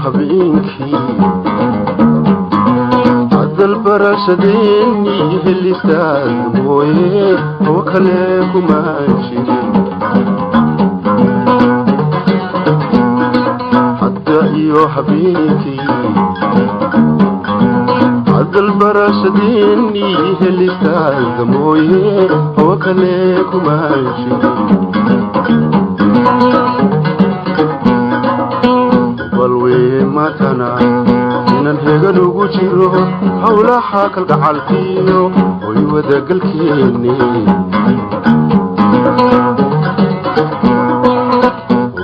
habeenkii hadal barashadeenii helistaad mooye oo kale kuma jirin hadda iyo habeenkii hadal barashadeenii helistaad mooye oo kale kuma jirin matana inan hegan ugu jiro hawlaha kalgacalkiyo oy wadagalkeeni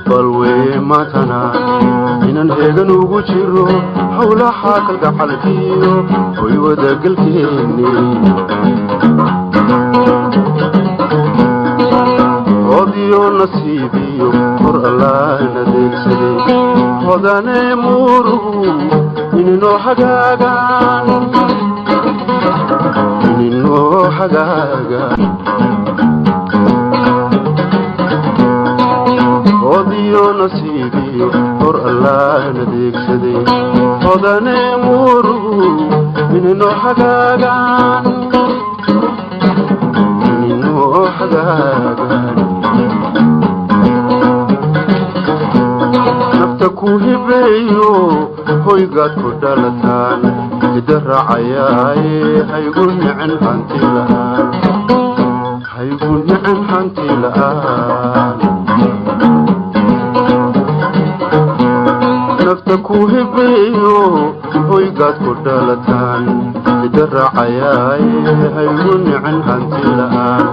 balwe matana inan hegan ugu jiro hawlaha kalgacalkiyo oy wadagalkeeni odiyo nasiibiyo hor allaana deegsaday hodane muruhu inino hagaagan odiyo nasiibiyo hor allaana deegsaday hodane muruhu inino hagaagan kuhibeeyo hoygaad ku dhalataan ida raacayaaye haygu nicin hanti la'aan nafta kuhibeeyo hoygaad ku dhalataan ida raacayaaye haygu nicin hanti la'aan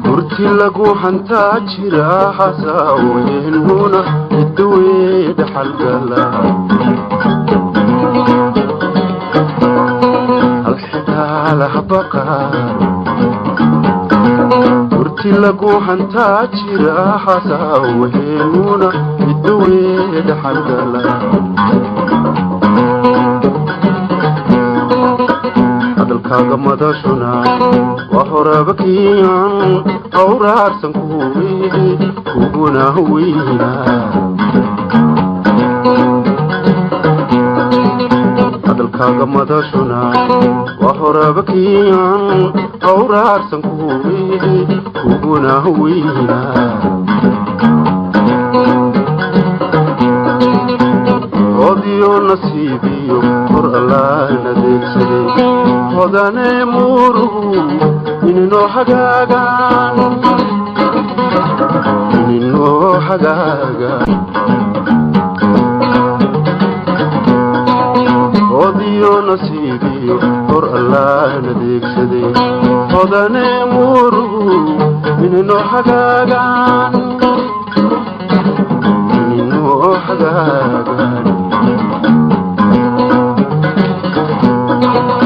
burti lagu hantaa jira hasaaweynuna idawee dhaxalgala halxidaalaha baqaar burti lagu hantaa jira hasaaweynuna idawee dhaxalgala hadalkaaga madashuna waa horabakiyan awraarsan kuguna weyna hadalkaaga madashuna waa horabakiyan awraarsan kuguna weyna odiyo nasiibiyo hor allaana deegsaday hodane muruhu inino hagaagan odiyo nasiibiyo hor allaana deegsaday hodane muruhu inino hagaagan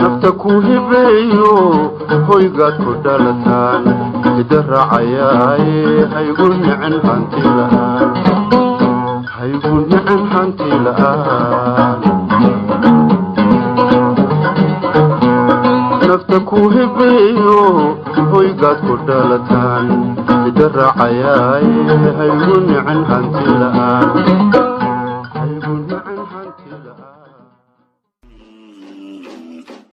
nafta kuhibeeyo hoygaad ku dhalataan ida raacayaaye haygu nicin hanti la'aan nafta kuhibeeyo hoygaad ku dhalataan ida raacayaaye haygu nicin hanti la'aan